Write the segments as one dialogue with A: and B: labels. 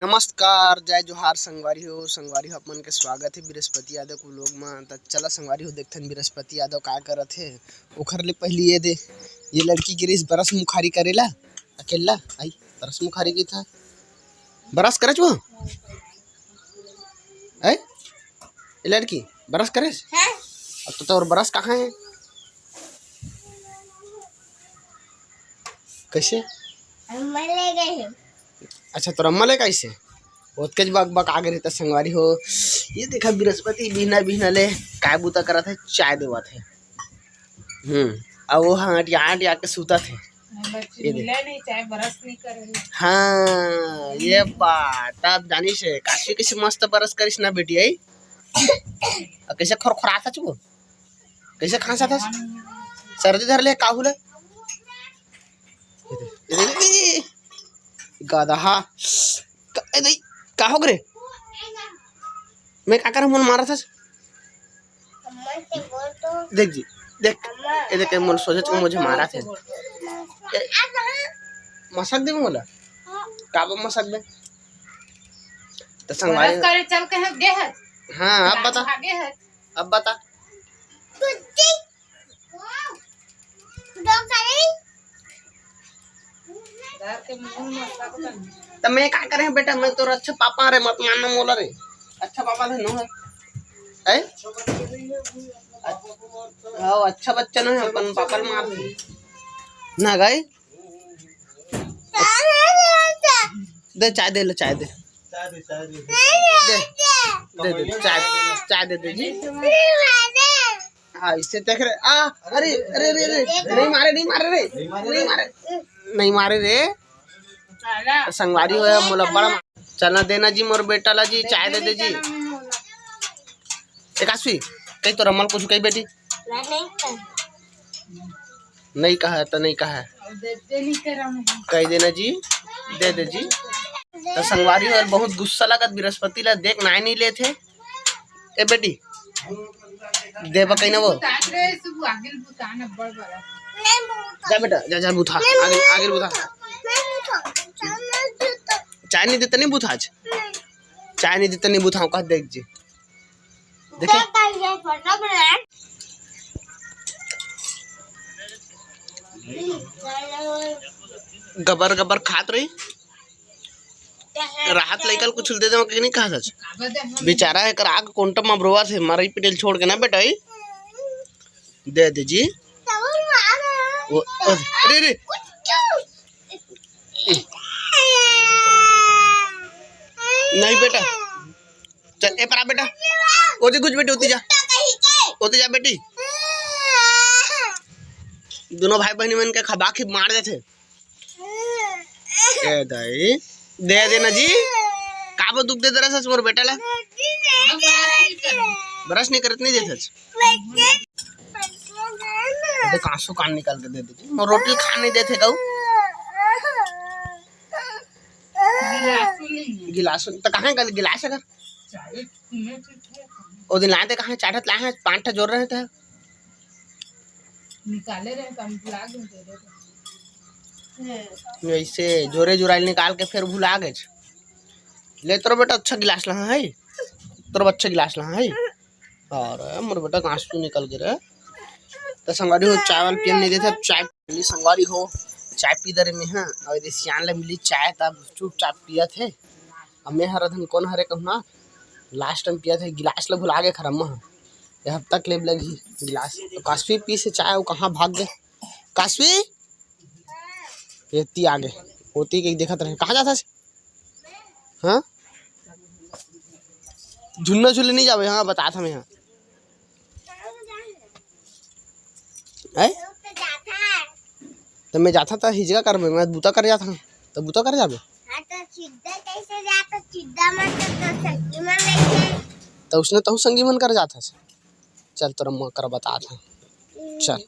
A: नमस्कार, जय जोहार संगवारी हो अपन के स्वागत है बृहस्पति यादव को लोग में। तो चला संगवारी हो देखथन बृहस्पति यादव का करत है। ओखर ले पहली ये लड़की गिरीश बरस मुखारी करेला अकेला आई बरस मुखारी की था बरस करे वो है ये लड़की बरस करे अब तो और बरस कहाँ है कैसे अच्छा तो रम्मा ले कैसे बहुत कच बक बक आगे रहता संगवारी हो। ये देखा बृहस्पति बिना बिना ले काय बूता करा थे चाय देवा थे अब वो हाँ टिया के सूता थे ये नहीं चाय बरस नहीं करे। हाँ ये बात अब जानी से काशी कैसे मस्त बरस करिस ना बेटी आई कैसे खरखराता था वो कैसे खांसा था सर्दी धर ले काहुल गादा हाँ का हो गए मैं क्या कर मन मारा था देख जी देख ये देख मन सोचे मुझे मारा थे मसक दे बोला काबा मसक दे तो संगवारी
B: चल के गे है।
A: हाँ अब बता तो मैं क्या करे बेटा मैं तो अच्छा पापा रे मत मानना मोला रे अच्छा पापा रे नो है हाँ अच्छा बच्चा ना है अपन पापा मार ना गए दे चाय दे ले चाय दे चाय दे जी हाँ इससे देख रहे अरे अरे अरे अरे नहीं मारे रे संगवारी हो मोला बड़ा चलना देना जी मोर बेटा ला जी चाय दे जी एकासवी कहीं तो रमल कुछ कही बेटी नहीं कहा तो नहीं कहा कह देना जी दे जी तो संगवारी हो बहुत गुस्सा लगत बृहस्पति ला देख नहीं ले थे ए बेटी दे कहीं ना वो जा बेटा जा बुथा आगे बुथा चाय नहीं देता नहीं बुथा आज चाय नहीं देता नहीं बुथा कह देख जी देखे गबर गबर खात रही राहत लेकर कुछ दे दे कि नहीं कहा सच बेचारा है कर आग कोंटम में ब्रोवा से मारी पिटेल छोड़ के ना बेटा दे दे जी वो अरे रे नहीं बेटा चल ए परा बेटा ओती कुछ बेटी ओती जा बेटी दोनों भाई बहनी मन के खबा खिब मार देते ए दाई दे देना जी काबो दुख दे दरा सच मोर बेटा ला ब्रश नहीं करत नहीं देते दे कांसू कान निकाल के दे दे जी मोर रोटी खाने देते कहू गिलास तो कहाँ गल गिलास है ओ दिन लाते कहाँ चाटत लाए हैं 5 जोड़ रहे थे
B: निकाले रहे कम लाग दे रहे
A: ऐसे जोरे जुराइल निकाल के फिर भुला गए ले तोर बेटा अच्छा गिलास लहा है तोर अच्छा गिलास लहा है और मोर बेटा कांसू निकल के रे तो संगवारी हो चावल पियन नहीं देते चाय पी संगवारी हो चाय पी दर में है और सियान ले मिली चाय तब चुपचाप पिया थे अब मैं हर धन कौन हरे कहूँ ना लास्ट टाइम पिया थे गिलास ले भुला गए खरम ये हफ्ता क्लेब लगी गिलास तो काशवी पी से चाय वो कहाँ भाग गए काशवी ये आगे होती के देखा रहे कहाँ जाता हाँ झुन्ना झुल्ले नहीं जावे हाँ बता था मैं यहाँ तो मैं जाता था हिजगा कर मैं बूता कर जाता तो बूता कर जाबे तो उसने तो संगी मन कर जाता चल तो रम्मा कर बता था चल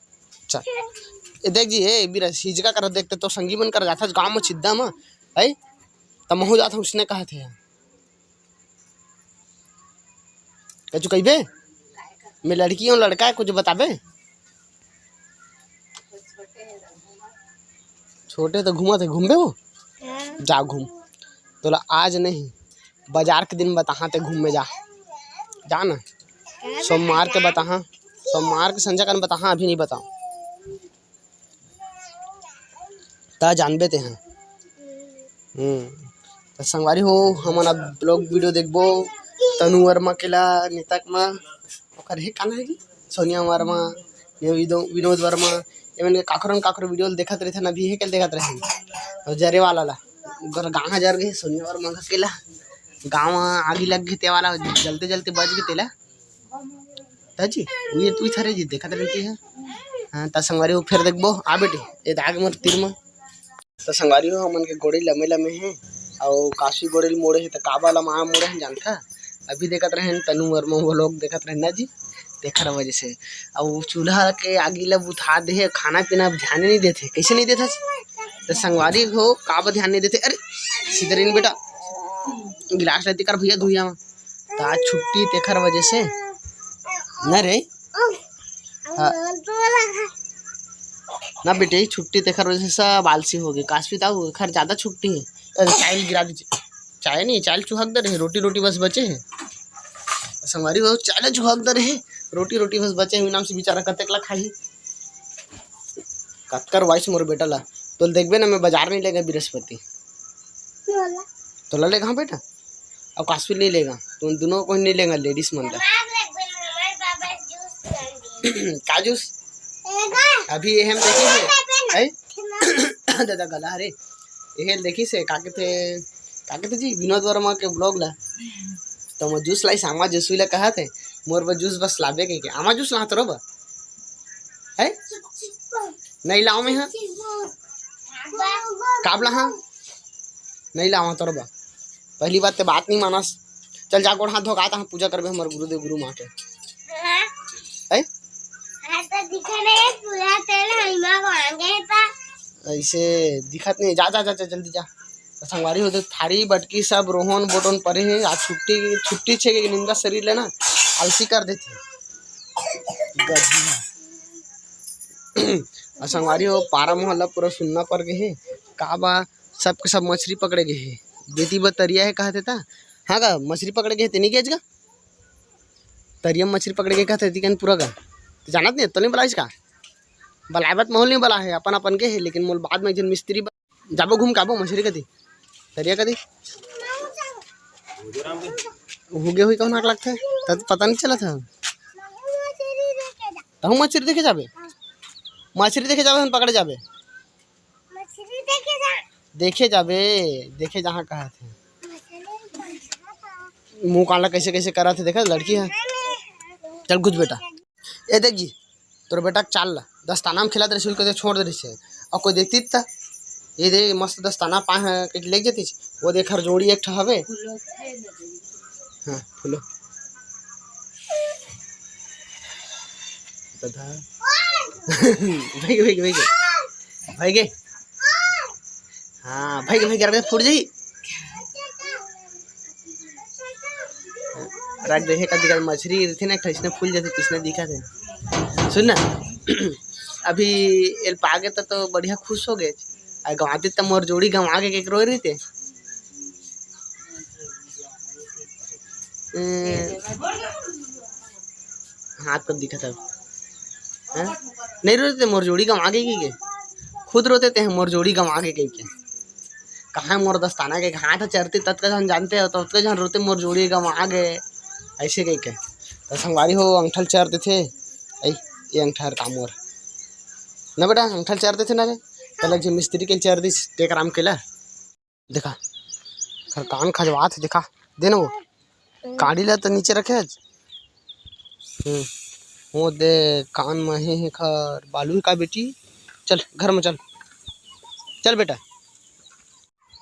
A: चल ए देख जी ए बीरा हिजगा कर देखते तो संगी मन कर जाता गांव में छिद्दा में है तब हो जाता उसने कहा थे कचू कही मैं लड़की हूँ लड़का है कुछ बताबे छोटे तो घूमा थे घूमबे वो जा घूम तोला आज नहीं बाजार के दिन बताहा ते घूमे जा ना सोमवार के बताहा सोमवार के संजा कन बताहा अभी नहीं बताओ ता जानबे ते हैं तो संगवारी हो हमन अब ब्लॉग वीडियो देखबो तनु वर्मा केला नितक मा ओकर हे काना है सोनिया वर्मा विनोद वर्मा एमन के काकरो वीडियो देखत रहे ना भी हे के देखत रहे जरे वाला ला गाँव जर गए सोनिया वर्मा केला गाँव आगे लग गए ते वाला जलते जलते बच गए तेला ताजी ये तू थारे जी देखत रहती है हां ता संगवारी हो फिर देखबो आ बेटी ए दाग मोर तीर में तो संगवारी हो हमन के गोड़ी लम्बे लम्बे हैं और काशी गोड़ी मोड़े है तो काबा ला माँ मोड़े हैं जानता अभी देखत रहे तनु वर्मा वो लोग देखत रहे ना जी देखर वजह से और चूल्हा के आगे ला बुझा दे खाना पीना ध्यान नहीं देते कैसे नहीं देता तो संगवारी हो काबा ध्यान नहीं देते अरे सीधरीन बेटा गिलास लेती कर भैया धुइया में तो आज छुट्टी देखर वजह से न रे ना बेटे छुट्टी देखर वजह से सब आलसी हो गए काश ताऊ खैर ज़्यादा छुट्टी है अरे चाय गिरा दीजिए चाय नहीं चाय चुहक दे रहे रोटी बस बचे हैं संगवारी हो चाय चुहक दे रहे रोटी बस बचे हैं नाम से बेचारा कतेक ला खाई कत्कर वाइस मोर बेटा ला तो देखबे ना मैं बाजार नहीं लेगा बृहस्पति तो ला लेगा बेटा अब काश्मीर नहीं लेगा तो उन दोनों को नहीं लेगा लेडीज मन का का जूस अभी ये हम देखी है दादा गला अरे ये देखी से काके थे जी विनोद वर्मा के ब्लॉग ला तो मैं जूस लाई आमा जूस ला कहा थे मोर बस जूस बस लाबे के आमा जूस ला तो बा है नहीं लाओ मैं हाँ काबला हाँ नहीं लावा तो बा पहली बात ते बात नहीं मानस चल जा गोड़ हाथ धो का पूजा करबे हमर गुरुदेव गुरु माँ के है ऐसे दिखत नहीं जा जा जा जल्दी जा संगवारी हो थारी बटकी सब रोहन बोटन परे है आज छुट्टी छे के निंदा शरीर लेना आलसी कर देते संगवारी हो पारा मोहल्ला पूरा सुनना पड़ गए है का बा सबके सब मछली पकड़े गए है बेटी बतरिया है कहते था हाँ का मछली पकड़े गए थे नहीं गेज का तरिया मछली पकड़े गए कहते थी पूरा का जानत नहीं तो नहीं बला इसका बलावत माहौल नहीं बला है अपन अपन के है लेकिन मोल बाद में जन मिस्त्री जाबो घूम काबो मछली कदी तरिया कदी हो गए हुई कौन आग लगता है तब पता नहीं चला था तो हम मछली देखे जाबे हम पकड़े जाबे देखे जहाँ कहा थे मुँह काला कैसे कैसे करा थे देखा लड़की है चल कुछ बेटा ये देख जी तोर बेटा चाल ला दस्ताना में खिला दे को छोड़ दे रही और कोई देखती था ये दे मस्त दस्ताना पा ले जाती वो देख हर जोड़ी एक हवे हाँ फूलो भाई गे हाँ भाई फूट जाई रख दे कभी मछली थी ना इसने फूल जाती किसने दिखा थे सुन ना अभी एल पागे तो बढ़िया खुश हो गए गंवाती तो मोर जोड़ी गंवा के रो रही थे हाथ पर दिखा था नहीं रोते मोर जोड़ी गंवा के खुद रोते थे मोर जोड़ी गंवा के कहाँ मोर दस्ताना के हाथ चरती तब का जानते हो तो जहाँ रोते मोर जोड़ी गंवा गए ऐसे कही के तो संगवारी हो अंगठल चरते थे ये अंगठा काम मोर ना बेटा अंगठल चरते थे ना रे कल जो मिस्त्री के चर दी टेक आराम केला देखा खर कान खजवा थे देखा दे ना वो काड़ी ला तो नीचे रखे वो दे कान में है खर बालू का बेटी चल घर में चल बेटा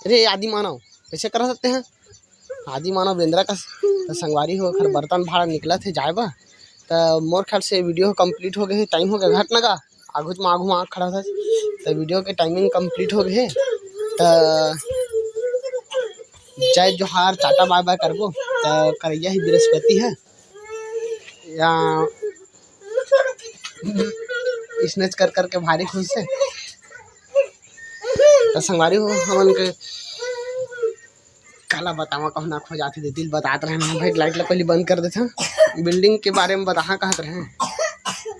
A: अरे आदि मानव कैसे करा सकते हैं आदि मानव बेंद्रा का तो संगवारी हो खर बर्तन भाड़ा निकला थे जाए बा तो मोर ख्याल से वीडियो कंप्लीट हो गए टाइम हो गया घट लगा आगू में आँख खड़ा था तो वीडियो के टाइमिंग कंप्लीट हो गए तो जय जोहार टाटा बाय बाय करबो तो करैया ही बृहस्पति है या स्नेच कर करके भारी खुश से तो संगवारी हो हमन के साला बतावा कहूँ ना खो जाती दिल बतात रहे हैं भाई लाइट ला पहले बंद कर देते बिल्डिंग के बारे में बता कहते रहे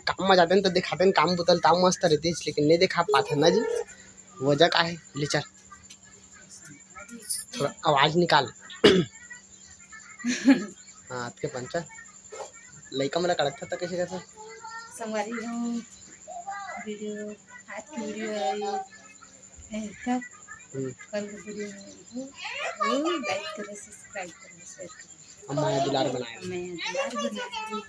A: काम में जाते हैं तो दिखाते हैं काम बोतल ताम मस्त रहती है लेकिन नहीं दिखा पाते ना जी वजह का है ले चल थोड़ा आवाज निकाल हाँ आपके पंचा लड़का मेरा कड़क था कैसे कैसे
B: संगवारी हूँ वीडियो आज की वीडियो है तब कल की वीडियो में लाइक करें सब्सक्राइब करें शेयर करें
A: अम्मा ने दुलार बनाया
B: मैं दुलार बनाऊंगी